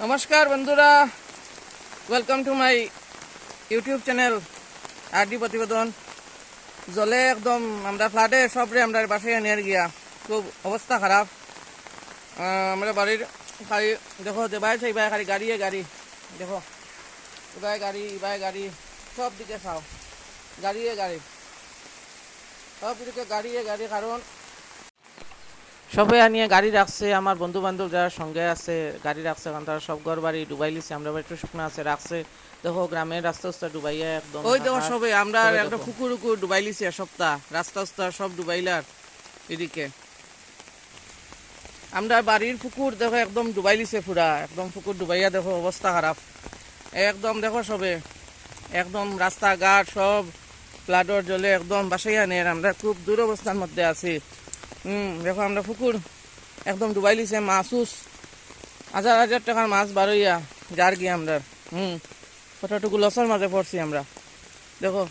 নমস্কার বন্ধুরা, welcome to my YouTube channel RD প্রতিবেদন। জলে একদম আমরা ফ্লাডে সবরে আমরা বাসায় নিয়ে গিয়া খুব অবস্থা খারাপ। আমরা বাড়ির খালি দেখো দেবাই চাইবাই খালি গাড়িয়ে গাড়ি, দেখো এবাই গাড়ি সব দিকে খাও, গাড়িয়ে গাড়ি সব দিকে গাড়িয়ে গাড়ি। কারণ সবে আনিয়ে গাড়ি রাখছে, আমার বন্ধু বান্ধব যারা সঙ্গে আছে গাড়ি রাখছে, কারণ তারা সব ঘর বাড়ি ডুবাই লিছে। আমরা একটু শুকনো আছে রাখছে, দেখো গ্রামের রাস্তা উস্তা ডুবাইয়া একদম। ওই দেখো সবে আমরা একটা পুকুর উকুর ডুবাই লিছি, সপ্তাহ রাস্তা উস্তা সব ডুবাইলার এদিকে। আমরা বাড়ির পুকুর দেখো একদম ডুবাই লিছে পুরা, একদম পুকুর ডুবাইয়া দেখো অবস্থা খারাপ একদম। দেখো সবে একদম রাস্তাঘাট সব ফ্লাডর জলে একদম বাসাইয়া নেই, আমরা খুব দূর অবস্থার মধ্যে আছি। দেখো আমরা পুকুর একদম ডুবাই লিছে, মাছুস হাজার হাজার টাকার মাছ বারইয়া যার গিয়ে আমরা কতটুকু লসের মাঝে পড়ছি আমরা। দেখো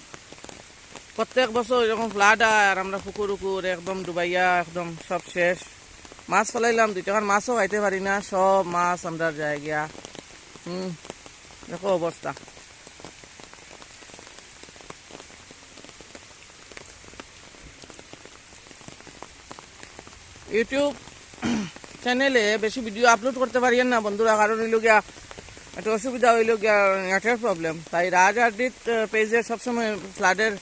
প্রত্যেক বছর এরকম ফ্লাড আর আমরা পুকুর উকুর একদম ডুবাইয়া একদম সব শেষ। মাছ ফলাইলাম 2 টাকার মাছও খাইতে পারি না, সব মাছ আমরা যায় গিয়া। দেখো অবস্থা। ইউটিউব চ্যানেলে বেশি ভিডিও আপলোড করতে পারিয়েন না বন্ধুরা, কারণ হইল গিয়া একটা অসুবিধা হইল গিয়া নেটের প্রবলেম। তাই রাজ আরডিট পেজে সবসময় ফ্লাডের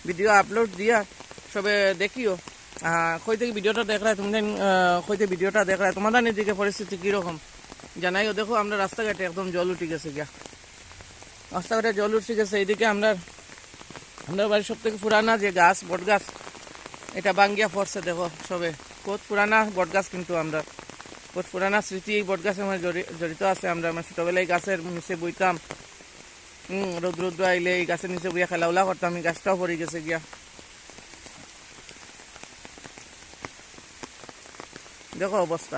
ভিডিও আপলোড দিয়া সবে দেখিও। কই থেকে ভিডিওটা দেখলাম তুমি, কই থেকে ভিডিওটা দেখলাম তোমাদের এদিকে পরিস্থিতি কীরকম জানাইও। দেখো আমরা রাস্তাঘাটে একদম জল উঠে গেছে গিয়া, রাস্তাঘাটে জল উঠে গেছে। এইদিকে আমরা বাড়ির সব থেকে পুরানা যে গাছ বট গাছ, এটা বাঙ্গিয়া পড়ছে। দেখো সবে বহুত পুরানা বট গাছ, কিন্তু আমরা বহুত পুরানা স্মৃতি এই বট গাছের মধ্যে জড়িত আছে। আমরা ছোটবেলায় গাছের নিচে বইতাম, রৌদ্র আইলে এই গাছের নিচে বইয়া খেলাউলা করতাম। এই গাছটাও পড়ে গেছে গিয়া, দেখো অবস্থা।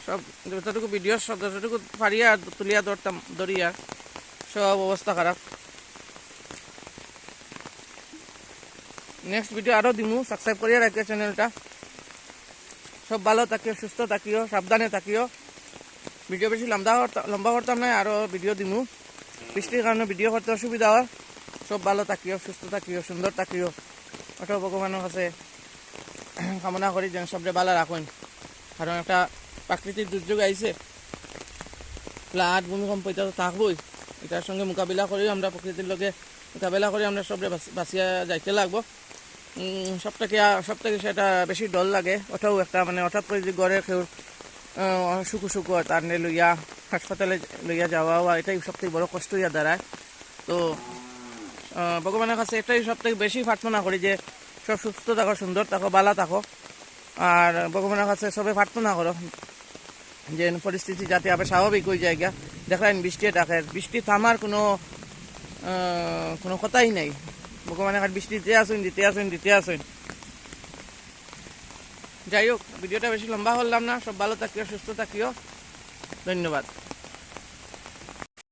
সব যতটুকু ভিডিও সব যতটুকু পারিয়া তুলিয়া দরিয়া সব অবস্থা খারাপ। নেক্সট ভিডিও আরও দিমু, সাবস্ক্রাইব করিয়া রাখিও চ্যানেলটা। সব ভালো থাকিও, সুস্থ থাকিও, সাবধানে থাকিও। ভিডিও বেশি লম্বা করতাম না, আরও ভিডিও দিমু। বৃষ্টির কারণে ভিডিও করতে অসুবিধা হয়। সব ভালো থাকিও, সুস্থ থাকিও, সুন্দর থাকিও। ওটাও ভগবানের কাছে কামনা করি যেন সবরে ভালো রাখুন। কারণ একটা প্রাকৃতিক দুর্যোগ আইছে, ফ্লাড ভূমিকম্প এটা তো থাকবই। এটার সঙ্গে মোকাবিলা করি আমরা, প্রকৃতির লোকে মোকাবিলা করে আমরা সবরে বাঁচিয়া যাইতে লাগবো। সব থেকে সেটা বেশি ডর লাগে। ওটাও একটা মানে হঠাৎ করে যদি গড়ে কেউ অসুখ হয়, তার নিয়ে লইয়া হাসপাতালে লইয়া যাওয়া হওয়া, এটাই সব থেকে বড় কষ্ট হইয়া দাঁড়ায়। তো ভগবানের কাছে এটাই সব থেকে বেশি প্রার্থনা করি যে সব সুস্থ থাকো, সুন্দর থাকো, ভালো থাকো। আর ভগবানের কাছে সবে প্রার্থনা করো যে পরিস্থিতি যাতে আবার স্বাভাবিক হয়ে যায়। দেখলেন বৃষ্টি ডাকে, বৃষ্টি থামার কোনো কথাই নাই। ভগবানের কাছে বৃষ্টি দিতে আসুন। যাই হোক, ভিডিওটা বেশি লম্বা করলাম না। সব ভালো থাকিও, সুস্থ থাকিও। ধন্যবাদ।